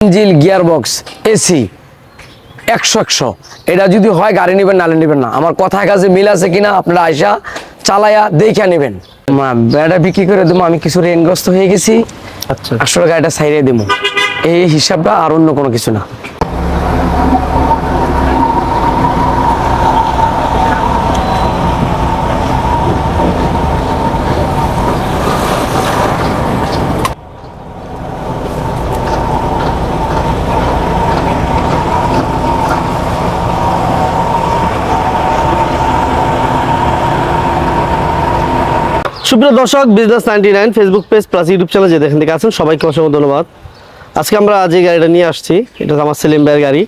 Engine gear box AC 100 এটা যদি হয় গাড়ি নেবেন নালে নেবেন না। আমার কথার কাছে মিল আছে কিনা আপনারা আইসা চালায়া দেখে নেবেন। বেড়া বিক্রি করে দেবো, আমি কিছু ঋণগ্রস্ত হয়ে গেছি। আচ্ছা, আসলে গাড়িটা সাইড়ে দেবো, এই হিসাবটা আর অন্য কোনো কিছু না। সুপ্রিয় দর্শক, business 99 Facebook page plus YouTube channel যে দেখেন থেকে আছেন সবাইকে অসংখ্য ধন্যবাদ। আজকে আমরা যে গাড়িটা নিয়ে আসছি এটা আমার সেলিম ভাইয়ের গাড়ি।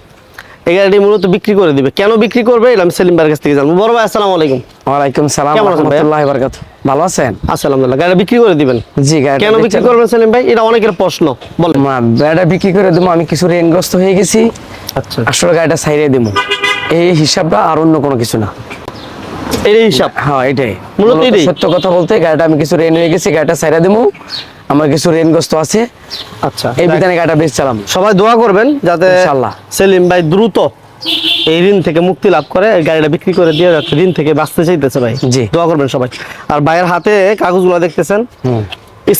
এই গাড়িটি মূলত বিক্রি করে দিবে। কেন বিক্রি করবে এটা আমি সেলিম ভাইয়ের কাছ থেকে জানবো। বড় ভাই আসসালামু আলাইকুম। ওয়ালাইকুম সালাম ওয়া রাহমাতুল্লাহি ওয়া বারাকাতুহু। ভালো আছেন? আলহামদুলিল্লাহ। গাড়ি বিক্রি করে দিবেন? জি। গাড়ি কেন বিক্রি করবেন সেলিম ভাই? এটা অনেকের প্রশ্ন। বলেন। গাড়িটা বিক্রি করে দেবো, আমি কিছু ঋণগ্রস্ত হয়ে গেছি। আচ্ছা, আসলে গাড়িটা সাইড়ে দেবো, এই হিসাবটা আর অন্য কোনো কিছু না। এই হিসাব? হ্যাঁ, এটাই মূলত এটাই। সত্য কথা বলতে গাড়িটা আমি কিছু ঋণ হয়ে গেছি, গাড়িটা সাইড়ে দেবো, আমার কিছু ঋণগ্রস্ত আছে। আচ্ছা, এই বিধানে গাড়িটা বেচছিলাম। সবাই দোয়া করবেন যাতে ইনশাআল্লাহ সেলিম ভাই দ্রুত এই ঋণ থেকে মুক্তি লাভ করে। এই গাড়িটা বিক্রি করে দিয়ে যাচ্ছে, ঋণ থেকে বাঁচতে চাইতেছে ভাই। জি, দোয়া করবেন সবাই। আর ভাইয়ের হাতে কাগজগুলো দেখতেছেন,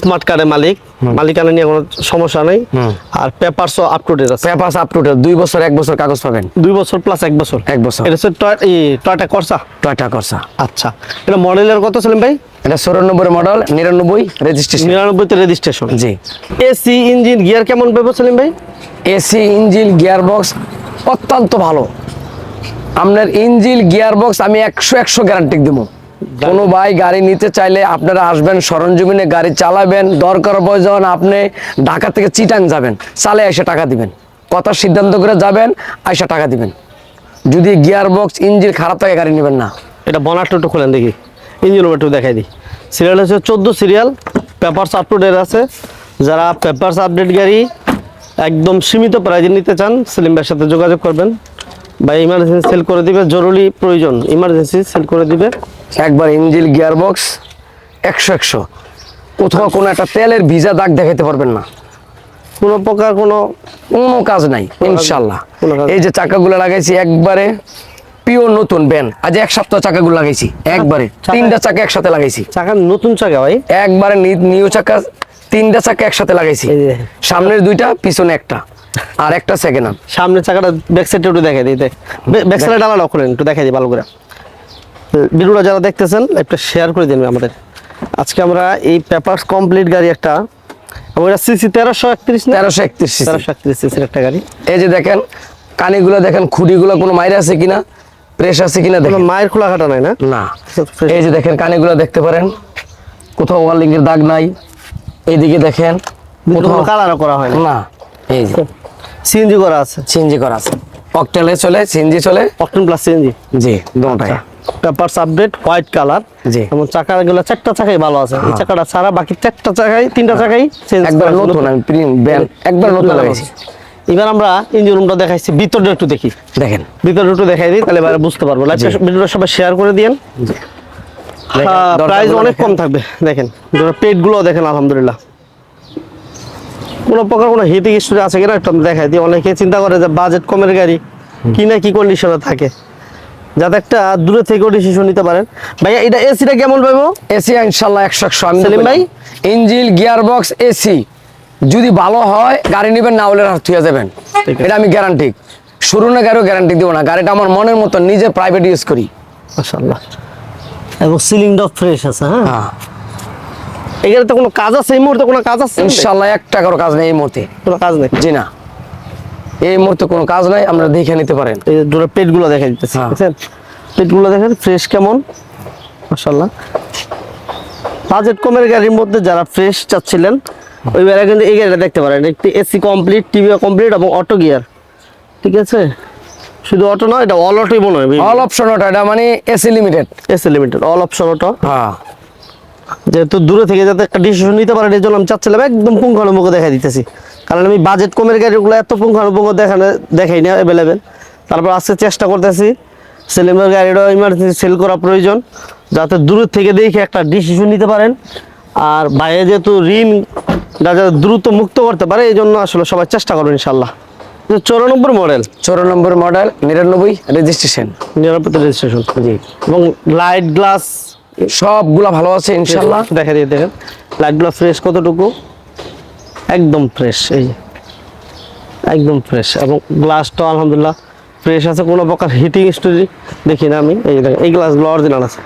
স্মার্ট কার্ডের মালিক, মালিকানা নিয়ে কোনো সমস্যা নেই। আর পেপারসও আপ টু ডেট আছে। পেপারস আপ টু ডেট, 2 বছর 1 বছর কাগজ পাবেন। 2 বছর প্লাস 1 বছর। 1 বছর। এটা হচ্ছে টয়োটা করসা। টয়োটা করসা। আচ্ছা, এটা মডেলের কত সেলিম ভাই? এটা 94 মডেল, 99 রেজিস্ট্রেশন। 99 তে রেজিস্ট্রেশন। জি। এসি ইঞ্জিন গিয়ার কেমন পাবো সেলিম ভাই? এসি ইঞ্জিন গিয়ার বক্স অত্যন্ত ভালো। আপনার ইঞ্জিন গিয়ার বক্স আমি 100 গ্যারান্টি দেবো। কোনো ভাই গাড়ি নিতে চাইলে আপনারা আসবেন, সরঞ্জমিনে গাড়ি চালাবেন, দরকার প্রয়োজন আপনি ঢাকা থেকে চিটাং যাবেন, চালে এসে টাকা দিবেন, কথা সিদ্ধান্ত করে যাবেন, আইসা টাকা দিবেন। যদি গিয়ার বক্স ইঞ্জিন খারাপ থাকে গাড়ি নেবেন না। এটা বনারটা একটু খোলেন দেখি, ইঞ্জিন একটু দেখাই দিই। সিরিয়াল হচ্ছে 14 serial, papers up to date আছে। যারা পেপারস আপডেট গাড়ি একদম সীমিত প্রাইজে নিতে চান সেলিম ভাইয়ের সাথে যোগাযোগ করবেন। ভাই ইমার্জেন্সি সেল করে দিবে, জরুরি প্রয়োজন ইমার্জেন্সি সেল করে দিবে। একবার ইঞ্জিন গিয়ার বক্স 100 কোথাও কোনো একটা তেলের ভিজা দাগ দেখাইতে পারবেন না। কোনো প্রকার কোনো কাজ নাই ইনশাল্লাহ। এই যে চাকাগুলো লাগাইছি একবারে পিওর নতুন ব্যান, আজ 1 সপ্তাহ চাকাগুলো লাগাইছি একবারে। 3টা চাকা একসাথে লাগাইছি। চাকা নতুন চাকা ভাই? একবারে নিউ চাকা, 3টা চাকা একসাথে লাগাইছি। সামনের 2টা, পিছনে একটা, আর একটা সেকেন্ড হ্যান্ড। সামনের চাকাটা ব্যাক সাইডে একটু দেখাই দিই। ব্যাক সাইডে ডালাটা খুলেন একটু দেখাই দিই ভালো করে। ভিডিওটা যারা দেখতেছেন একটা শেয়ার করে দিন আমাদের। আজকে আমরা এই পেপারস কমপ্লিট গাড়ি একটা, আমরা সিসি 1331 না 1331 সিসির একটা গাড়ি। এই যে দেখেন কানিগুলো দেখেন, খুঁড়িগুলো কোনো মাইর আছে কিনা, প্রেস আছে কিনা দেখেন। মায়ের খোলা কাটা নাই না? না। এই যে দেখেন কানিগুলো দেখতে পারেন, কোথাও ওয়ার্লিং এর দাগ নাই। এইদিকে দেখেন কোথাও কালারও করা হয় না। এই যে সিএনজি করা আছে। সিএনজি করা আছে, অকটেলে চলে, সিএনজি চলে, অকটেন প্লাস সিএনজি। জি, দুটোটাই। Papers update, white colour. জি। এবং চাকাগুলো 4টা চাকাই ভালো আছে। এই চাকাটা ছাড়া বাকি 4টা চাকাই, 3টা চাকাই একবার নতুন, আমি প্রিন্ট ব্যান একবার নতুন লাগাইছি। এবার আমরা ইঞ্জিন রুমটা দেখাইছি, ভিতরটা একটু দেখি। দেখেন ভিতরটা একটু দেখাই দিই, তাহলে এবার বুঝতে পারবো। ভিডিওটা সবাই শেয়ার করে দিয়েন। প্রাইস অনেক কম থাকবে। দেখেন পেটগুলো দেখেন, আলহামদুলিল্লাহ কোনো প্রকার কোনো হিটিং স্টোরি আছে কিনা একটু দেখাই দিই। অনেকে চিন্তা করে যে বাজেট কমের গাড়ি কিনা কি কন্ডিশনে থাকে, যাতে একটা দূরে থেকেও ডিসিশন নিতে পারেন। ভাইয়া এটা এসিটা কেমন পাবো? এসি ইনশাআল্লাহ 100 আমি সেলিম ভাই ইঞ্জিন গিয়ার বক্স এসি যদি ভালো হয় গাড়ি নেবেন, না হলে রাত হয়ে যাবেন, এটা আমি গ্যারান্টি। শুরু না গাড়িও গ্যারান্টি দিব না। গাড়িটা আমার মনের মতো নিজে প্রাইভেট ইউজ করি। মাশাআল্লাহ। এবং সিলিংটাও ফ্রেশ আছে। হ্যাঁ, এই গাড়িতে কোনো কাজ আছে? এই মুহূর্তে কোনো কাজ আছে? ইনশাআল্লাহ 1 টাকারও কাজ নেই এই মুহূর্তে। কোনো কাজ নেই? জি না, এই মুহূর্তে কোনো কাজ নাই, আমরা দেখে নিতে পারেন। এই যে পেটগুলো দেখা দিতেছে, দেখেন পেটগুলো দেখেন ফ্রেশ কেমন, মাশাআল্লাহ। বাজেট কমের গাড়ির মধ্যে যারা ফ্রেশ চাচ্ছিলেন ওই বেলা কিন্তু এই গাড়িটা দেখতে পারেন। একটি এসি কমপ্লিট, টিভি কমপ্লিট এবং অটো গিয়ার। ঠিক আছে, শুধু অটো নয়, এটা অল অটোই মনে হয়। অল অপশন অটো, এটা মানে AC limited. AC limited all option auto. হ্যাঁ, যেহেতু দূরে থেকে যাতে একটা ডিসিশন নিতে পারেন, এই জন্য আমি চাচ্ছিলাম একদম পুঙ্খানুপুঙ্খ দেখা দিতেছি। কারণ আমি বাজেট কমের গাড়িগুলো এত পুঙ্খানুপুঙ্খ দেখাই না অ্যাভেলেবেল। তারপর আজকে চেষ্টা করতেছি সেলিমের গাড়িটা ইমার্জেন্সি সেল করা প্রয়োজন, যাতে দূর থেকে দেখে একটা ডিসিশন নিতে পারেন। আর বাইরে যেহেতু ঋণ যাতে দ্রুত মুক্ত করতে পারে, এই জন্য আসলে সবাই চেষ্টা করবেন ইনশাল্লাহ। 94 মডেল, 94 মডেল, 99 রেজিস্ট্রেশন, 99 রেজিস্ট্রেশন। জি। এবং লাইট গ্লাস সবগুলা ভালো আছে ইনশাল্লাহ। দেখা দিয়ে দেখেন লাইটগুলো ফ্রেশ কতটুকু, একদম ফ্রেশ, এই যে একদম ফ্রেশ। এবং গ্লাসটা আলহামদুলিল্লাহ ফ্রেশ আছে, কোনো প্রকার হিটিং স্টোরি দেখি না আমি। এই দেখেন এই গ্লাসগুলো অরিজিনাল আছে,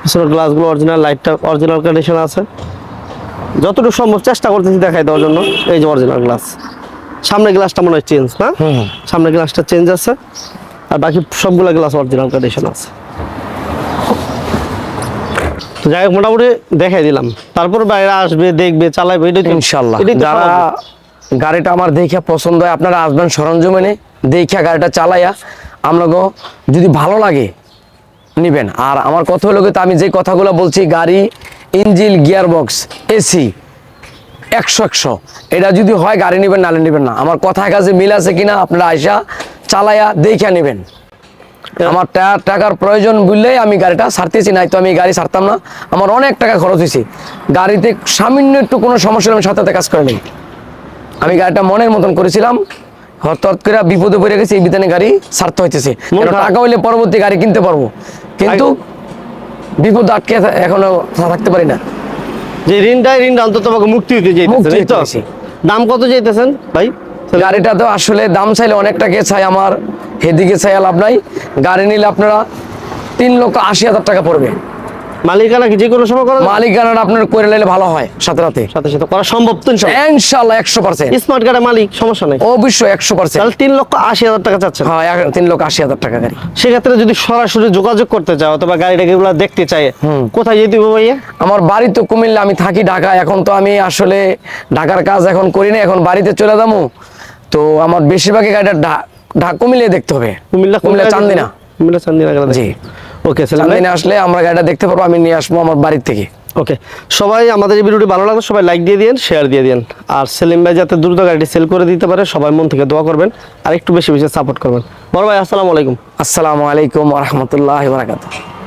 পিছনের গ্লাসগুলো অরিজিনাল, লাইটটা অরিজিনাল কন্ডিশন আছে। যতটুকু সম্ভব চেষ্টা করতেছি দেখাই দেওয়ার জন্য। এই যে অরিজিনাল গ্লাস, সামনের গ্লাসটা মনে হয় চেঞ্জ না, সামনের গ্লাসটা চেঞ্জ আছে, আর বাকি সবগুলো গ্লাস অরিজিনাল কন্ডিশন আছে। তো যাই হোক মোটামুটি দেখাই দিলাম, তারপর বাইরে আসবে দেখবে চালাবে, এটাই তো ইনশাল্লাহ। এটাই তো যারা স্বাভাবিক। গাড়িটা আমার দেখে পছন্দ হয়, আপনারা আসবেন সরঞ্জমিনে, দেখে গাড়িটা চালাইয়া আপনাকে যদি ভালো লাগে নিবেন। আর আমার কথা হলো কি, আমি যে কথাগুলো বলছি, গাড়ি ইঞ্জিন গিয়ার বক্স এসি 100 এটা যদি হয় গাড়ি নেবেন, নালে নেবেন না। আমার কথায় কাছে মিল আছে কিনা আপনারা আইসা চালাইয়া দেখে নেবেন। আমার টাকার প্রয়োজন বুঝলেই আমি গাড়িটা ছাড়তেছি, নাই তো আমি গাড়ি ছাড়তাম না। আমার অনেক টাকা খরচ হয়েছে গাড়িতে, সামান্য একটু কোনো সমস্যা আমি সাথে সাথে কাজ করে নেই। আমি গাড়িটা মনের মতন করেছিলাম, হঠাৎ করে বিপদে পড়ে গেছে, এই বিধানে গাড়ি ছাড়তে হইতেছে। টাকা হইলে পরবর্তী গাড়ি কিনতে পারবো, কিন্তু বিপদ আটকে এখনো থাকতে পারি না। যে ঋণটা অন্তত তোমাকে মুক্তি হইতে মুক্তি যাইতেছে, হইতে চাইছি। দাম কত যাইতেছেন ভাই? গাড়িটা তো আসলে দাম চাইলে অনেকটাকে চাই, আমার হেদিকে চাই লাভ নাই। গাড়ি নিলে আপনারা 3,80,000 টাকা পড়বে। মালিকানা কি যে কোনো সময় করা যায়? মালিকানাটা আপনার করে নিলে ভালো হয়, সাথে সাথে সাথে সাথে করা সম্ভব তো ইনশাল্লাহ 100%। স্মার্ট কার্ডের মালিক সমস্যা নাই, অবশ্যই 100%। তাহলে 3,80,000 টাকা চাচ্ছেন। হ্যাঁ 3,80,000 টাকা গাড়ি। সেক্ষেত্রে যদি সরাসরি যোগাযোগ করতে চাও অথবা গাড়িটাকে এগুলো দেখতে চাই, কোথায় যেতে হবে ভাইয়া? আমার বাড়ি তো কুমিল্লা, আমি থাকি ঢাকা। এখন তো আমি আসলে ঢাকার কাজ এখন করি না, এখন বাড়িতে চলে যাবো। তো আমার বেশিরভাগই গাড়িটা কুমিল্লায় দেখতে হবে। কুমিল্লা চান্দিনা। কুমিল্লা চান্দিনা গেলে জি। ওকে, চান্দিনা আসলে আমরা গাড়িটা দেখতে পারবো, আমি নিয়ে আসবো আমার বাড়ির থেকে। ওকে, সবাই আমাদের এই ভিডিওটি ভালো লাগলে সবাই লাইক দিয়ে দিন, শেয়ার দিয়ে দিন। আর সেলিম ভাই যাতে দ্রুত গাড়িটি সেল করে দিতে পারে সবাই মন থেকে দোয়া করবেন, আর একটু বেশি বেশি সাপোর্ট করবেন। বড় ভাই আসসালামু আলাইকুম। আসসালামু আলাইকুম ওয়া রাহমাতুল্লাহি ওয়া বারাকাতুহু।